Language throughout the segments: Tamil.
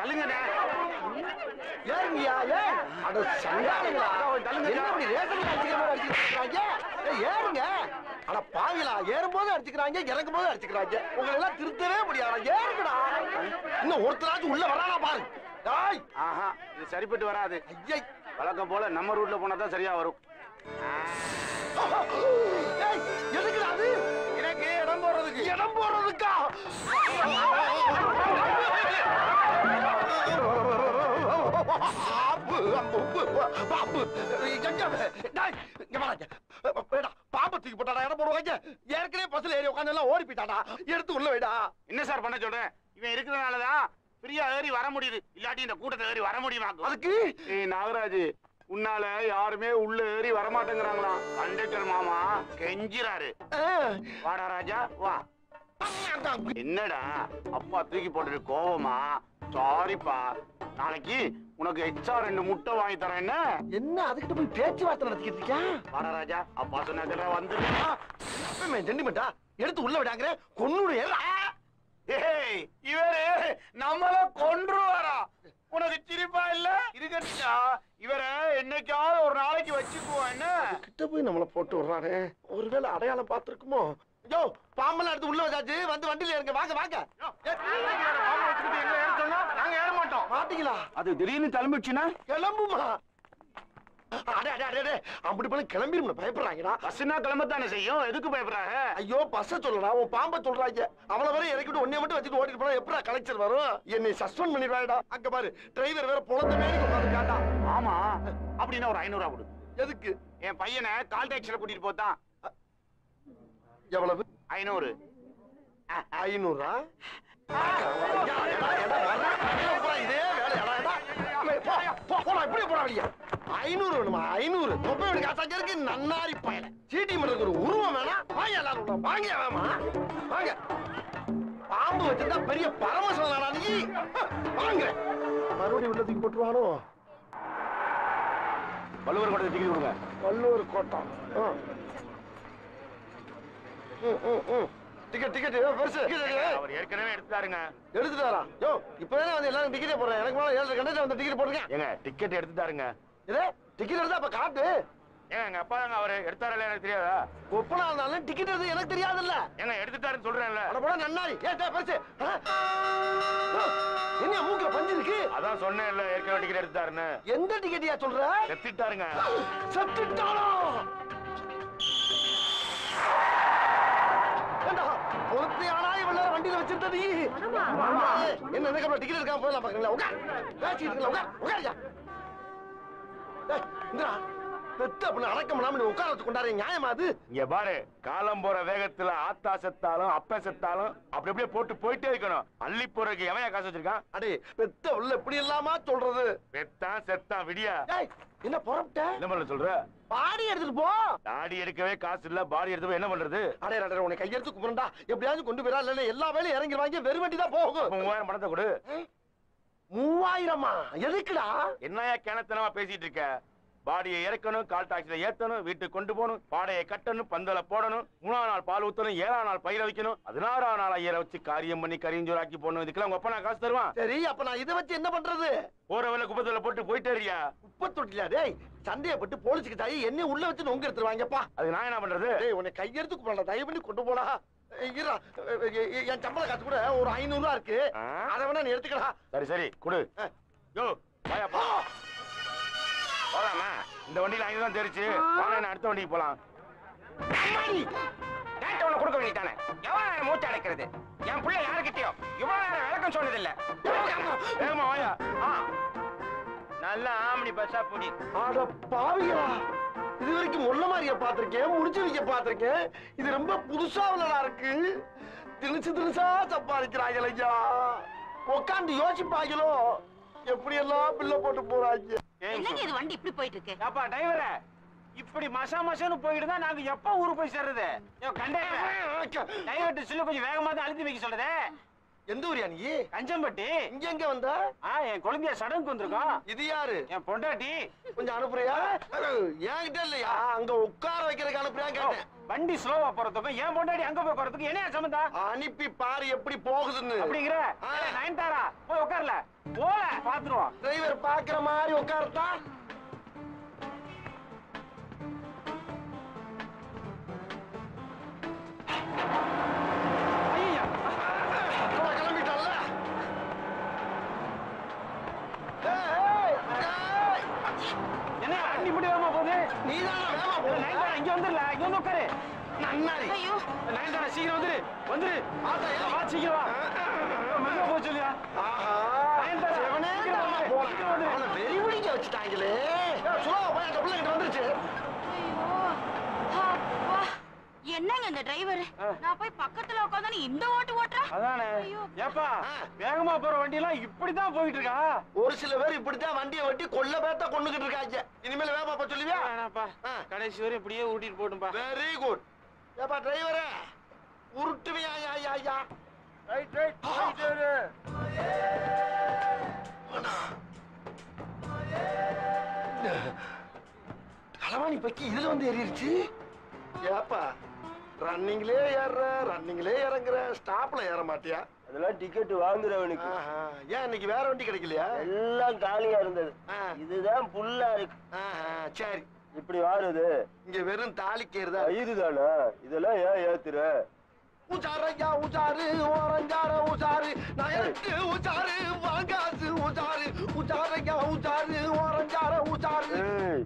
தள்ளுங்கண்ணே. ஏறுங்கய்யா, ஏன்? அட சண்டாளங்களா, என்ன இப்படி ரேஷன் அடிச்சுக்கிற மாதிரி அடிச்சுக்கிறாங்க? ஏறுங்க. அட பாவிகளா, ஏறும்போது அடிச்சுக்கிறாங்க, இறங்கும் போது அடிச்சுக்கிறாங்க. உங்களை எல்லாம் திருத்தவே முடியாது. ஏறுங்கடா. இன்னும் ஒருத்தராச்சும் உள்ள வரானா பாரு. டாய். ஆஹா, இது சரிப்பட்டு வராது. ஐயை. வழக்கம் போல நம்ம ரூட்ல போனா தான் சரியா வரும். ஏய், எதுக்குடா அது? எனக்கு இடம் போடுறதுக்கு. இடம் போடுறதுக்கா? பாம்பு தூக்கி போட்டாடா, இடம் போடுவாங்க. ஏற்கனவே பஸ்ல ஏறி உட்காந்து எல்லாம் ஓடி போயிட்டாடா. எடுத்து உள்ள வைடா. என்ன சார் பண்ண சொல்றேன்? இவன் இருக்கிறதுனாலதான் ஃப்ரீயா ஏறி வர முடியுது. இல்லாட்டி இந்த கூட்டத்தை ஏறி வர முடியுமா? அதுக்கு நாகராஜ், உன்னால யாருமே உள்ள ஏறி வரமாட்டேங்கிறாங்களாம். கண்டக்டர் மாமா கெஞ்சிராரு. வாடா ராஜா வா. என்னடா அப்பா தூக்கி போட்டு கோவமா? சாரிப்பா, நாளைக்கு உனக்கு எக்ஸ்ட்ரா 2 முட்டை வாங்கி தரேன். என்ன என்ன அதுக்கிட்ட போய் பேச்சுவார்த்தை நடத்திக்கிட்டு இருக்கியா? வாடா ராஜா, அப்பா சொன்ன வந்து ஜெண்டிமெண்டா எடுத்து உள்ள விடாங்க. கொன்னுடு. ஏய், இவரு நம்மள கொன்றுவாரா? உனக்கு சிரிப்பா இல்ல? இருக்கா இவரை என்னைக்காவது ஒரு நாளைக்கு வச்சுக்குவோம். என்ன கிட்ட போய் நம்மள போட்டு விடுறாரு. ஒருவேளை அடையாளம் பார்த்திருக்குமோ? யோ, பாம்பெல்லாம் எடுத்து உள்ள வச்சாச்சு. வந்து வண்டியில இருங்க. வாங்க வாங்க. நாங்க ஏற மாட்டோம். மாட்டீங்களா? அது திடீர்னு கிளம்பிடுச்சுன்னா கிளம்புமா? அடே அடே அடே, அப்படி போல கிளம்பிரும்ல, பயப்படுறாங்கடா. பஸ்னா கிளம்பத்தானே செய்யும். எதுக்கு பயப்படுறாங்க? ஐயோ, பஸ்ஸ சொல்லடா, உன் பாம்ப சொல்றாங்க. அவளை வரை இறக்கிட்டு ஒன்னே மட்டும் வச்சுட்டு ஓடிட்டு போனா எப்படா கலெக்டர் வரும்? என்னை சஸ்பெண்ட் பண்ணிடுவாடா. அங்க பாரு, டிரைவர் வேற புலந்த மேலே உட்காந்துருக்காண்டா. ஆமா, அப்படின்னா ஒரு 500 கொடு. எதுக்கு? என் பையனை கால் டாக்ஸில கூட்டிட்டு போதான். எவ்வளவு? 500. 500? இதே வேலையாடா. இப்படி போறா வெளியா? 500 வேணுமா? 500 தொப்பை காசாக்க இருக்கு. நன்னாரி பயல சீட்டி மரத்துக்கு ஒரு உருவம் வேணாம். வாங்க எல்லாரும் வாங்க. வேமா வாங்க. பாம்பு வச்சிருந்தா பெரிய பரமசிவனாடா நீ. வாங்க. மறுபடியும் உள்ள தூக்கி போட்டுருவானோ? வள்ளுவர் கோட்டை டிக்கெட் கொடுங்க. வள்ளுவர் கோட்டம். டிக்கெட் டிக்கெட் பெருசு. அவர் ஏற்கனவே எடுத்துட்டாருங்க. எடுத்துட்டாரா? யோ, இப்பதானே வந்து எல்லாரும் டிக்கெட்டே போடுறேன். எனக்கு மேல 7 கண்டக்டர் வந்து டிக்கெட் போட்டுருக்கேன். ஏங்க டிக்கெட் எடுத்துட்டாருங்க. இதே டிக்கெட் எடுத்தா அப்ப காட்டு. ஏங்க எங்க அப்பா தாங்க அவரு எடுத்தாரல, எனக்கு தெரியாதா? ஒப்பனா இருந்தாலும் டிக்கெட் எடுத்து எனக்கு தெரியாதுல்ல. ஏங்க எடுத்துட்டாருன்னு சொல்றேன்ல. அட போடா நன்னாரி. பெருசு. என்ன மூக்குல பஞ்சு இருக்கு? அதான் சொன்னேன்ல, ஏற்கனவே டிக்கெட் எடுத்துட்டாருன்னு. எந்த டிக்கெட்டியா சொல்ற? செத்துட்டாருங்க. செத்துட்டாரா? பொறுத்தையானா இவ்வளவு வண்டியில வச்சிருந்த நீ? என்ன டிக்கெட் எடுக்காம போயிடலாம் பாக்குறீங்களா? உட்கார். பேசிட்டு இருக்கல, உட்கார். உட்காரியா? இந்தா பெத்த அப்படின்னு அடக்கம் இல்லாம நீ உட்கார வச்சு கொண்டாரு. நியாயமா அது? இங்க பாரு, காலம் போற வேகத்துல ஆத்தா செத்தாலும் அப்ப செத்தாலும் அப்படி அப்படியே போட்டு போயிட்டே இருக்கணும். அள்ளி போறதுக்கு எவன் காசு வச்சிருக்கான்? அடே பெத்த உள்ள இப்படி இல்லாம சொல்றது. பெத்தான் செத்தான் விடியா. என்ன புறப்பட்ட? என்ன பண்ண சொல்ற? பாடி எடுத்துட்டு போ. தாடி எடுக்கவே காசு இல்ல, பாடி எடுத்து போய் என்ன பண்றது? அடே அடே, உன்னை கையெடுத்து கும்பிடுறா. எப்படியாவது கொண்டு போயிடா. இல்ல எல்லா வேலையும் இறங்கிடுவாங்க. வெறும் வண்டி தான் போகும். 3000 பணத்தை கொடு. 3000மா? எதுக்குடா? என்னையா கிணத்தனமா பேசிட்டு இருக்க? பாடியை இறக்கணும், கால் டாக்ஸில ஏத்தணும், வீட்டுக்கு கொண்டு போகணும், பாடையை கட்டணும், பந்தல போடணும், 3ஆம் நாள் பால் ஊத்தணும், 7ஆம் நாள் பயிர வைக்கணும், 16ஆம் நாள் ஐயரை வச்சு காரியம் பண்ணி கரிஞ்சோராக்கி போடணும். இதுக்கெல்லாம் உங்க அப்பா நான் காசு தருவான்? சரி, அப்ப நான் இதை வச்சு என்ன பண்றது? போற வேலை குப்பத்துல போட்டு போயிட்டே இருக்கியா? குப்பை தொட்டில டேய், சண்டையப்பட்டு போலீஸுக்கு தாயி என்ன உள்ள வச்சு நொங்க எடுத்துருவாங்கப்பா. அது நான் என்ன பண்றது? டேய், உன்னை கையெடுத்து கூப்பிடலாம். தயவு பண்ணி கொண்டு போடா. என் சம்பள காசு கூட ஒரு 500 ரூபா இருக்கு. அதை வேணா நீ எடுத்துக்கடா. சரி சரி கொடு. யோ வாயா போ. போலாமா? இந்த வண்டியில 5 தான் தெரிச்சு. வாங்க, அடுத்த வண்டிக்கு போலாம். டேட்டா உனக்கு கொடுக்க வேண்டியதானே? எவ்வளவு மூச்சு அடைக்கிறது? என் பிள்ளை யாருக்கிட்டயோ இவ்வளவு நேரம் விளக்கம் சொன்னதில்லை. வேகமா வாயா. நல்ல ஆம்படி பஸ்ஸா புடி. அட பாவியா, இது வரைக்கும் முள்ள மாதிரிய பாத்திருக்கேன், முடிச்சு வைக்க பாத்திருக்கேன். இது ரொம்ப புதுசா உள்ளதா இருக்கு. திணிச்சு திணிச்சா சம்பாதிக்கிறாங்க ஐயா. உட்காந்து யோசிப்பாங்களோ எப்படி எல்லாம் பில்ல போட்டு போறாங்க. என்னங்க இது வண்டி இப்படி போயிட்டு இருக்கு? அப்பா டிரைவரே, இப்படி மசா மசான்னு போயிட்டு தான் நாங்க எப்ப ஊருக்கு போய் சேர்றது? கண்டக்டர் டிரைவர்ட்ட சொல்லி கொஞ்சம் வேகமா தான் அழுத்தி வைக்க சொல்றதே. எந்த ஊரியா நீ? கஞ்சம்பட்டி. இங்க எங்க வந்த? என் குழந்தைய சடங்குக்கு வந்திருக்கோம். இது யாரு? என் பொண்டாட்டி. கொஞ்சம் அனுப்புறியா? என்கிட்ட இல்லையா? அங்க உட்கார வைக்கிறதுக்கு அனுப்புறியா கேட்டேன். வண்டி ஸ்லோவா போறதுக்கும் என் பொண்டாடி அங்க போய் போறதுக்கும் என்ன சம்பந்தம்? அனுப்பி பாரு எப்படி போகுதுன்னு. அப்படிங்கிற நயன்தாரா போய் உட்கார்ல போல பாத்துருவோம். டிரைவர் பாக்குற மாதிரி உட்கார்த்தா ஐயா கிளம்பிட்டால. என்ன வண்டி இப்படி வேகமா போகுது? நீதான் வேகமா போற. நயன்தாரா இங்க வந்துடல, இங்க வந்து உட்காரு. நன்னாரி. ஐயோ நயன்தாரா சீக்கிரம் வந்துரு வந்துரு. வா சீக்கிரம் வா. மெதுவா போக சொல்லியா? ஆஹா. நயன்தாரா சிவனே சீக்கிரம் தானா வந்துரு, போறான். சீக்கிரம் வந்துரு. அவனை வெறி பிடிக்க வச்சுட்டாங்களே. சுலபா போய் அந்த பிள்ளைகிட்ட வந்துருச்சு. ஐயோ அப்பா என்னங்க இந்த டிரைவர் நான் போய் பக்கத்துல உட்கார்ந்து இந்த ஓட்டு ஓட்டுறா அதானே. ஐயோ. ஏப்பா வேகமா போற வண்டி எல்லாம் இப்படிதான் போயிட்டு இருக்கா? ஒரு சில பேர் இப்படித்தான் வண்டியை வெட்டி கொல்ல பேத்த கொண்டுகிட்டு இருக்காங்க. இனிமேல் வேகமா போக சொல்லுவியா? வேணாப்பா கடைசி வரை இப்படியே ஊட்டிட்டு போட்டும்பா. Very good. ஏப்பா டிரைவரே உருட்டுவியா? ஐயா ரைட் ரைட் டிரைவரே. களவாணி பக்கி இதுல வந்து ஏறிடுச்சு. ஏப்பா ரன்னிங்லே ஏறுற ரன்னிங்லே இறங்குற ஸ்டாப்ல ஏற மாட்டியா? அதெல்லாம் டிக்கெட் வாங்குறவனுக்கு. ஆஹா. ஏன் இன்னைக்கு வேற வண்டி கிடைக்கலையா? எல்லாம் காலியா இருந்தது. ஆ. இதுதான் புல்லா இருக்கு. ஆஹா, சரி. இப்படி வாருது இங்க வெறும் தாலிக்கேறுதா? இதுதானா? இதெல்லாம் ஏன் ஏத்துற? உச்சாரையா உச்சாரு ஓரஞ்சார உச்சாரு நகருக்கு உச்சாரு வாங்காசு உச்சாரு உச்சாரையா உச்சாரு ஓரஞ்சார உச்சாரு. ஏய்,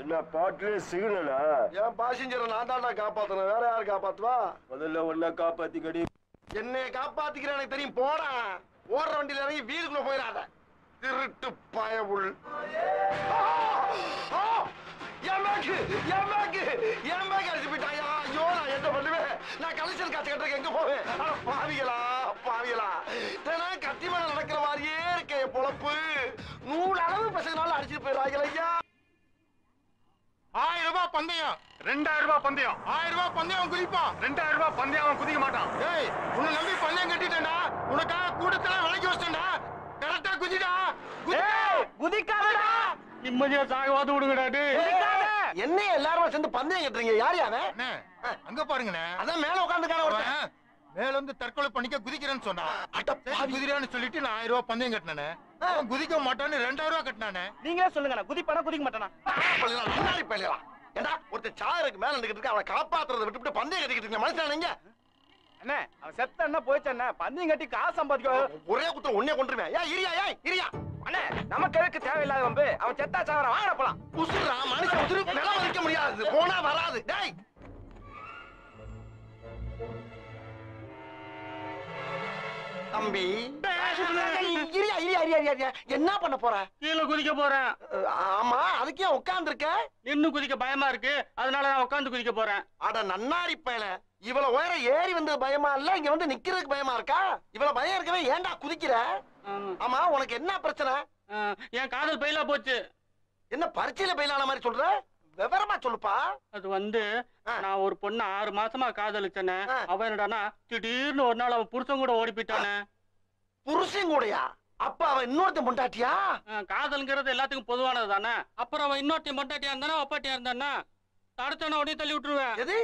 என்ன பாட்டுல சிக்னலா? என் பாசஞ்சரை நான் தான்டா காப்பாத்தணும். வேற யாரு காப்பாத்துவா? முதல்ல ஒன்ன காப்பாத்திக்கடி. என்னைய காப்பாத்திக்கிறேன் எனக்கு தெரியும். போடா ஓடுற வண்டியில இறங்கி வீடுக்குள்ள போயிடாத திருட்டு பயவுள். அடிச்சு போயிட்டாயா? ஐயோ நான் என்ன பண்ணுவேன்? நான் கலெக்ஷன் காசு கட்டுறதுக்கு எங்க போவேன்? பாவிகளா பாவிகளா தினம் கத்தி மேல நடக்கிற மாதிரியே இருக்க என் பொழப்பு. 100 அளவு பசங்களால அடிச்சுட்டு போயிடுறாங்க ஐயா. 1000 ரூபாய் பந்தயம் 2000 ரூபாய் பந்தயம் 1000 ரூபாய் பந்தயம் குதிப்பான் 2000 ரூபாய் பந்தயம் அவன் குதிக்க மாட்டான். ஏய் உன்னை நம்பி பந்தயம் கட்டிட்டேன்டா. உனக்காக கூட்டத்துல விலைக்கு வச்சிட்டேன்டா. கரெக்டா குதிடா. குதிக்காதடா. நிம்மதியா சாகவாது விடுங்கடா. என்ன எல்லாரும் சேர்ந்து பந்தயம் கட்டுறீங்க? யார் யாரு? அங்க பாருங்கண்ணே. அதான் மேல உட்காந்துக்கான ஒருத்தன். மேல வந்து தற்கொலை பண்ணிக்க குதிக்கிறேன்னு சொன்னா. அட பாவி. குதிரான்னு சொல்லிட்டு நான் 1000 ரூபாய் பந்தயம் கட்டினானே. அவன் குதிக்க மாட்டான்னு 2000 ரூபாய் கட்டினானே. நீங்களே சொல்லுங்க குதிப்பானா குதிக்க மாட்டானா? முன்னாடி போயிடலாம். ஏண்டா ஒருத்தர் சாருக்கு மேல நின்னுக்கிட்டு இருக்கு. அவனை காப்பாத்துறதை விட்டுவிட்டு பந்தயம் கட்டிக்கிட்டு இருக்க மனுஷன் நீங்க? அண்ணே அவன் செத்தன்னா போயிச்சண்ணே. பந்தயம் கட்டி காசு சம்பாதிக்க ஒரே குத்தம் ஒன்னே கொண்டுருவேன். ஏன் இரியா அண்ணே நமக்கு எதுக்கு தேவையில்லாத வம்பு? அவன் செத்தா சாவற வாங்க போலாம். உசுரா மனுஷன் உசுரு நில மதிக்க முடியாது. போனா வராது. டேய் தம்பி இரியா என்ன பண்ண போற? கீழே குதிக்க போறேன். ஆமா அதுக்கே உட்கார்ந்து இருக்க. இன்னும் குதிக்க பயமா இருக்கு. அதனால நான் உட்கார்ந்து குதிக்க போறேன். அட நன்னாரி பயல இவ்வளவு உயரம் ஏறி வந்தது பயமா இல்ல? இங்க வந்து நிக்கிறதுக்கு பயமா இருக்கா? இவ்வளவு பயம் இருக்கவே ஏன்டா குதிக்கிற? ஆமா உனக்கு என்ன பிரச்சனை? என் காதல் பயிலா போச்சு. என்ன பரீட்சையில பயிலான மாதிரி சொல்ற? விவரமா சொல்லுப்பா. அது வந்து நான் ஒரு பொண்ணு 6 மாசமா காதலிச்சேனே. அவன் என்னடானா திடீர்னு ஒரு நாள் அவன் புருஷன் கூட ஓடி போயிட்டானே. புருஷன் கூடயா? அப்ப அவன் இன்னொருத்தன் பொண்டாட்டியா? காதல்ங்கிறது எல்லாத்துக்கும் பொதுவானது தானே. அப்புறம் அவன் இன்னொருத்தையும் பொண்டாட்டியா இருந்தானா அப்பாட்டியா இருந்தானா தடுத்தான உடனே தள்ளி விட்டுருவேன். எது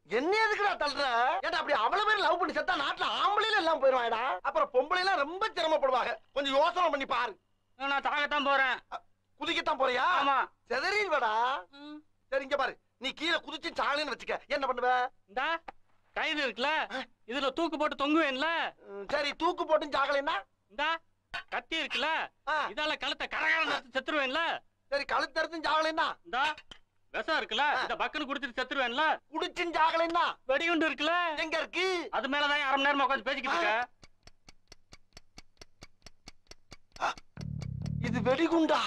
என்ன எதுக்குடா தள்ளுற? ஏன்டா அப்படி அவ்வளவு பேர் லவ் பண்ணி செத்தா நாட்டுல ஆம்பளையில எல்லாம் போயிருவாடா. அப்புறம் பொம்பளை எல்லாம் ரொம்ப சிரமப்படுவாங்க. கொஞ்சம் யோசனை பண்ணி பாரு. நான் தாகத்தான் போறேன். குதிக்கத்தான் போறியா? ஆமா. செதறிடுவடா. சரி இங்க பாரு. நீ கீழே குதிச்சு சாலைன்னு வச்சுக்க. என்ன பண்ணுவ? இந்த கயிறு இருக்குல்ல இதுல தூக்கு போட்டு தொங்குவேன்ல. சரி தூக்கு போட்டு சாகலைன்னா? இந்த கத்தி இருக்குல்ல இதால கழுத்தை கரகர செத்துருவேன்ல. சரி கழுத்து அறுத்து சாகலைன்னா? இந்த விஷம் இருக்குல்ல இந்த பக்குன்னு குடிச்சிட்டு செத்துருவேன்ல. குடிச்சு சாகலைன்னா? வெடிகுண்டு இருக்குல்ல எங்க இருக்கு? அது மேலதான் 1/2 மணி நேரமா உட்காந்து பேசிக்கிட்டு இருக்க. இது வெடிகுண்டா?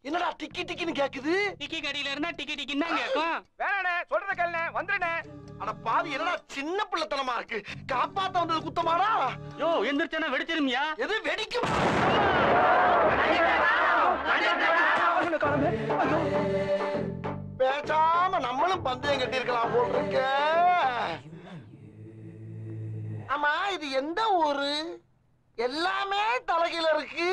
என்னடா டிக்கி டிக்கின்னு கேக்குது? டிக்கி கடியில இருந்தா டிக்கி டிக்கின்னு தான் கேட்கும். வேணாண்ணே சொல்றத கேளுண்ணே வந்துடுண்ணே. அட பாவி என்னடா சின்ன பிள்ளைத்தனமா இருக்கு. காப்பாத்த வந்தது குத்தமாடா? யோ எந்திரிச்சானா வெடிச்சிருமியா? எது வெடிக்கும்? பேசாம நம்மளும் பந்தயம் கட்டி இருக்கலாம் போல் இருக்க. ஆமா இது எந்த ஊரு? எல்லாமே தலைகீழ இருக்கு.